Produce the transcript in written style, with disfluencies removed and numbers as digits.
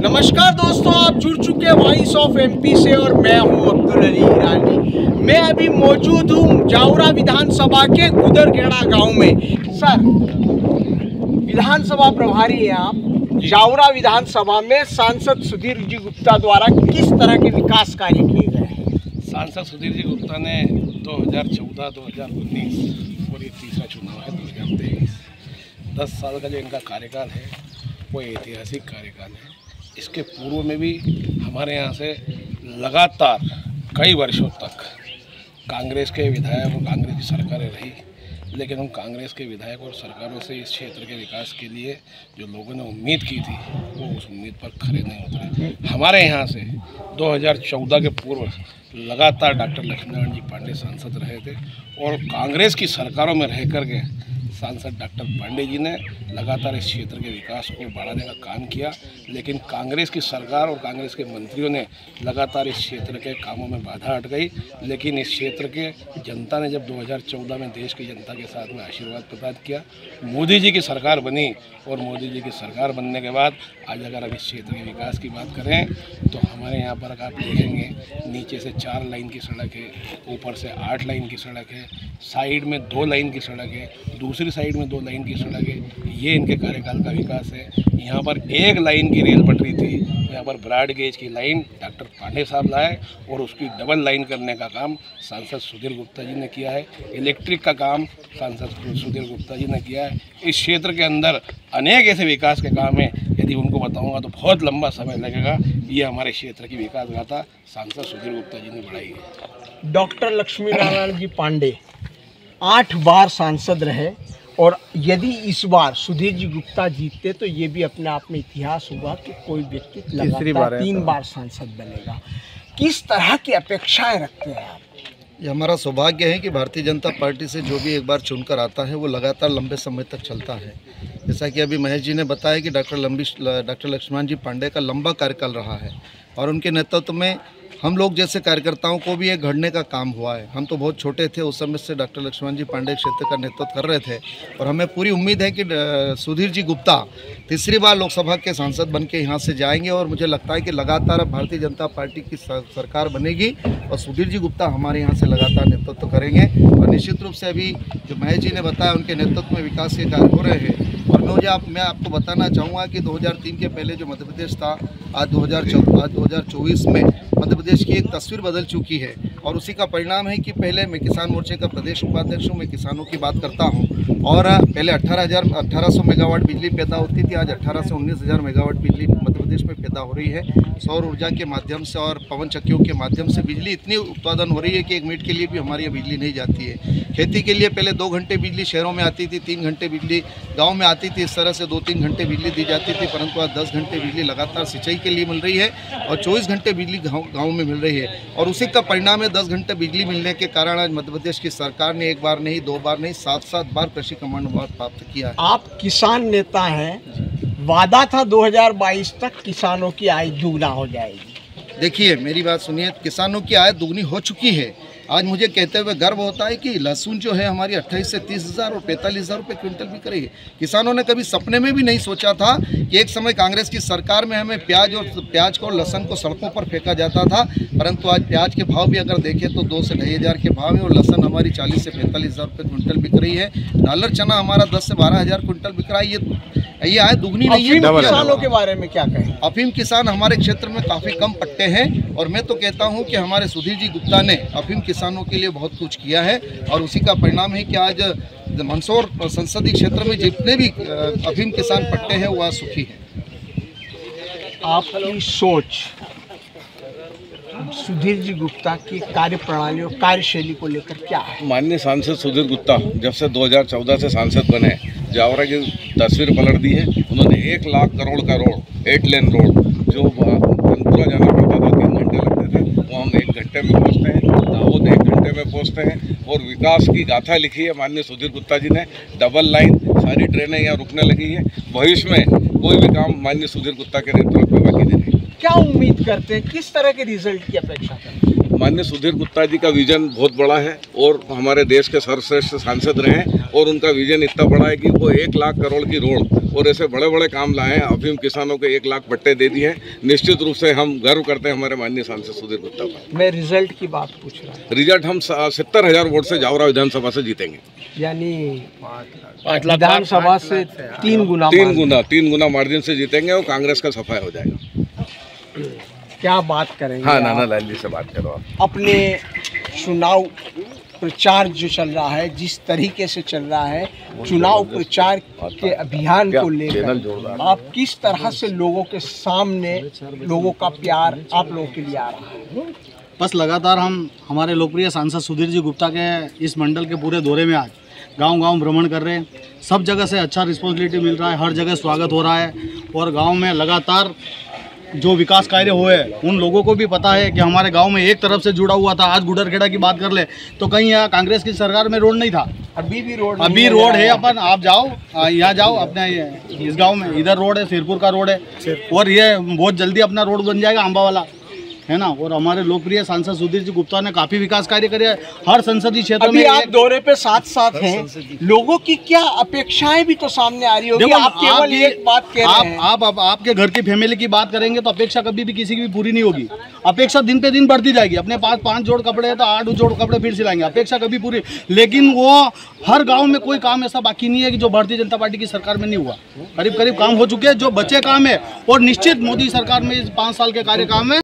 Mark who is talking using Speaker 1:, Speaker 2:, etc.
Speaker 1: नमस्कार दोस्तों, आप जुड़ चुके हैं वॉइस ऑफ एमपी से और मैं हूं अब्दुल अली ईरानी। मैं अभी मौजूद हूं जावरा विधानसभा के गुदरखेड़ा गांव में। सर, विधानसभा प्रभारी हैं आप। जावरा विधानसभा में सांसद सुधीर जी गुप्ता द्वारा किस तरह के विकास कार्य किए गए हैं?
Speaker 2: सांसद सुधीर जी गुप्ता ने 2014, 2019 और ये तीसरा चुनाव है 2023, 10 साल का जो इनका कार्यकाल है वो ऐतिहासिक कार्यकाल है। इसके पूर्व में भी हमारे यहाँ से लगातार कई वर्षों तक कांग्रेस के विधायक और कांग्रेस की सरकारें रही, लेकिन उन कांग्रेस के विधायक और सरकारों से इस क्षेत्र के विकास के लिए जो लोगों ने उम्मीद की थी वो उस उम्मीद पर खरे नहीं उतरे। हमारे यहाँ से 2014 के पूर्व लगातार डॉक्टर लक्ष्मीनारायण जी पांडे सांसद रहे थे और कांग्रेस की सरकारों में रह कर के सांसद डॉक्टर पांडे जी ने लगातार इस क्षेत्र के विकास को बढ़ाने का काम किया, लेकिन कांग्रेस की सरकार और कांग्रेस के मंत्रियों ने लगातार इस क्षेत्र के कामों में बाधा हट गई। लेकिन इस क्षेत्र के जनता ने जब 2014 में देश की जनता के साथ में आशीर्वाद प्रदान किया, मोदी जी की सरकार बनी और मोदी जी की सरकार बनने के बाद आज अगर हम इस क्षेत्र के विकास की बात करें तो हमारे यहाँ पर आप देखेंगे नीचे से 4 लाइन की सड़क है, ऊपर से 8 लाइन की सड़क है, साइड में 2 लाइन की सड़क है, दूसरी साइड में 2 लाइन की सड़क है। ये इनके कार्यकाल का विकास है। यहाँ पर 1 लाइन की रेल पटरी थी, यहाँ पर ब्रॉड गेज की लाइन डॉक्टर पांडे साहब लाए और उसकी डबल लाइन करने का काम सांसद सुधीर गुप्ता जी ने किया है। इलेक्ट्रिक का काम सांसद सुधीर गुप्ता जी ने किया है। इस क्षेत्र के अंदर अनेक ऐसे विकास के काम हैं, यदि उनको बताऊंगा तो बहुत लंबा समय लगेगा। ये हमारे क्षेत्र की विकास गाथा सांसद सुधीर गुप्ता जी ने बढ़ाई है।
Speaker 1: डॉक्टर लक्ष्मीनारायण जी पांडे 8 बार सांसद रहे और यदि इस बार सुधीर जी गुप्ता जीतते तो ये भी अपने आप में इतिहास हुआ कि कोई व्यक्ति लगातार 3 बार सांसद बनेगा। किस तरह की अपेक्षाएं रखते हैं आप?
Speaker 3: ये हमारा सौभाग्य है कि भारतीय जनता पार्टी से जो भी एक बार चुनकर आता है वो लगातार लंबे समय तक चलता है। जैसा कि अभी महेश जी ने बताया कि डॉक्टर लक्ष्मण जी पांडे का लंबा कार्यकाल रहा है और उनके नेतृत्व में हम लोग जैसे कार्यकर्ताओं को भी एक घड़ने का काम हुआ है। हम तो बहुत छोटे थे उस समय से डॉक्टर लक्ष्मण जी पांडे क्षेत्र का नेतृत्व कर रहे थे और हमें पूरी उम्मीद है कि सुधीर जी गुप्ता तीसरी बार लोकसभा के सांसद बन के यहाँ से जाएंगे और मुझे लगता है कि लगातार भारतीय जनता पार्टी की सरकार बनेगी और सुधीर जी गुप्ता हमारे यहाँ से लगातार नेतृत्व करेंगे। और निश्चित रूप से अभी जो महेश जी ने बताया उनके नेतृत्व में विकास के कार्य हो रहे हैं। और मैं आपको बताना चाहूँगा कि 2003 के पहले जो मध्य प्रदेश था आज 2024 में मध्य प्रदेश की एक तस्वीर बदल चुकी है और उसी का परिणाम है कि पहले मैं किसान मोर्चे का प्रदेश उपाध्यक्ष हूँ, मैं किसानों की बात करता हूँ और पहले 1800 मेगावाट बिजली पैदा होती थी, आज 18 से 19,000 मेगावाट बिजली मध्य प्रदेश में पैदा हो रही है। सौर ऊर्जा के माध्यम से और पवन चक्कियों के माध्यम से बिजली इतनी उत्पादन हो रही है कि 1 मिनट के लिए भी हमारी यहाँ बिजली नहीं जाती है। खेती के लिए पहले 2 घंटे बिजली शहरों में आती थी, 3 घंटे बिजली गाँव में आती थी, इस तरह से 2-3 घंटे बिजली दी जाती थी, परंतु आज 10 घंटे बिजली लगातार सिंचाई के लिए मिल रही है और 24 घंटे बिजली गाँव में मिल रही है। और उसी का परिणाम है 10 घंटे बिजली मिलने के कारण आज मध्य प्रदेश की सरकार ने 1 बार नहीं 2 बार नहीं 7 बार कृषि कमांड अवार्ड प्राप्त किया है।
Speaker 1: आप किसान नेता हैं, वादा था 2022 तक किसानों की आय दुगना हो जाएगी।
Speaker 3: देखिए मेरी बात सुनिए, किसानों की आय दुगनी हो चुकी है। आज मुझे कहते हुए गर्व होता है कि लहसुन जो है हमारी 28 से 30,000 और 45,000 रुपये क्विंटल बिक रही है। किसानों ने कभी सपने में भी नहीं सोचा था कि एक समय कांग्रेस की सरकार में हमें प्याज को और लहसुन को सड़कों पर फेंका जाता था, परंतु आज प्याज के भाव भी अगर देखें तो 2 से 2,500 के भाव है और लहसुन हमारी 40 से 45,000 रुपये क्विंटल बिक रही है। डालर चना हमारा 10 से 12,000 क्विंटल बिक रहा है। ये आय दुगनी नहीं है।
Speaker 1: किसानों के बारे में क्या कहें?
Speaker 3: अफीम किसान हमारे क्षेत्र में काफ़ी कम पट्टे हैं और मैं तो कहता हूं कि हमारे सुधीर जी गुप्ता ने अफीम किसानों के लिए बहुत कुछ किया है और उसी का परिणाम है कि आज मंदसौर संसदीय क्षेत्र में जितने भी अफीम किसान पट्टे हैं वह सुखी हैं।
Speaker 1: आपकी सोच सुधीर जी गुप्ता की कार्यप्रणाली और कार्यशैली को लेकर क्या है?
Speaker 2: माननीय सांसद सुधीर गुप्ता जब से 2014 से सांसद बने जावरा की तस्वीर पलट दी है। उन्होंने 1 लाख करोड़ का रोड 8 लेन रोड जो बनपुरा जाना पड़ता था 3 घंटे लगते थे वो हम 1 घंटे में पहुँचते हैं, दाहोद 1 घंटे में पहुँचते हैं और विकास की गाथा लिखी है माननीय सुधीर गुप्ता जी ने। डबल लाइन, सारी ट्रेनें यहाँ रुकने लगी है। भविष्य में कोई भी काम माननीय सुधीर गुप्ता के नेतृत्व में बाकी नहीं रहेगा।
Speaker 1: क्या उम्मीद करते हैं, किस तरह के रिजल्ट की अपेक्षा करते हैं?
Speaker 2: माननीय सुधीर गुप्ता जी का विजन बहुत बड़ा है और हमारे देश के सर्वश्रेष्ठ सांसद रहे हैं और उनका विजन इतना बड़ा है कि वो 1 लाख करोड़ की रोड
Speaker 4: और ऐसे बड़े बड़े काम लाए हैं। अफीम किसानों को 1 लाख पट्टे दे दिए हैं। निश्चित रूप से हम गर्व करते हैं हमारे माननीय सांसद सुधीर गुप्ता पर।
Speaker 1: मैं रिजल्ट की बात पूछ रहा हूँ।
Speaker 4: रिजल्ट हम 70,000 वोट से जावरा विधानसभा से जीतेंगे।
Speaker 1: यानी विधानसभा से 3
Speaker 4: गुना मार्जिन से जीतेंगे और कांग्रेस का सफाया हो जाएगा।
Speaker 1: क्या बात करेंगे?
Speaker 4: हाँ, नाना लाल जी से बात करो आप।
Speaker 1: अपने चुनाव प्रचार जो चल रहा है, जिस तरीके से चल रहा है चुनाव प्रचार के अभियान को लेकर, आप किस तरह से लोगों के सामने लोगों का प्यार आप लोगों के लिए आ रहा है?
Speaker 5: बस लगातार हम हमारे लोकप्रिय सांसद सुधीर जी गुप्ता के इस मंडल के पूरे दौरे में आज गांव-गांव भ्रमण कर रहे हैं। सब जगह से अच्छा रिस्पॉन्सिबिलिटी मिल रहा है, हर जगह स्वागत हो रहा है और गांव में लगातार जो विकास कार्य हुए उन लोगों को भी पता है कि हमारे गांव में एक तरफ से जुड़ा हुआ था। आज गुडरखेड़ा की बात कर ले तो कहीं यहाँ कांग्रेस की सरकार में रोड नहीं था, अभी रोड है। अपन आप जाओ, यहाँ जाओ, अपने इस गांव में इधर रोड है, सिरपुर का रोड है और ये बहुत जल्दी अपना रोड बन जाएगा अम्बा वाला, है ना। और हमारे लोकप्रिय सांसद सुधीर जी गुप्ता ने काफी विकास कार्य करे हर संसदीय क्षेत्र में।
Speaker 1: आप दौरे पे साथ हैं, लोगों की क्या अपेक्षाएं भी तो सामने आ रही होगी। आप केवल एक बात कह रहे हैं।
Speaker 5: आप आपके घर की फैमिली की बात करेंगे तो अपेक्षा कभी भी किसी की भी पूरी नहीं होगी। अपेक्षा दिन पे दिन बढ़ती जाएगी। अपने पास 5 जोड़ कपड़े हैं तो 8 जोड़ कपड़े फिर सिलाएंगे, अपेक्षा कभी पूरी। लेकिन वो हर गाँव में कोई काम ऐसा बाकी नहीं है कि जो भारतीय जनता पार्टी की सरकार में नहीं हुआ। करीब काम हो चुके हैं, जो बचे काम है और निश्चित मोदी सरकार में इस 5 साल के कार्यकाल में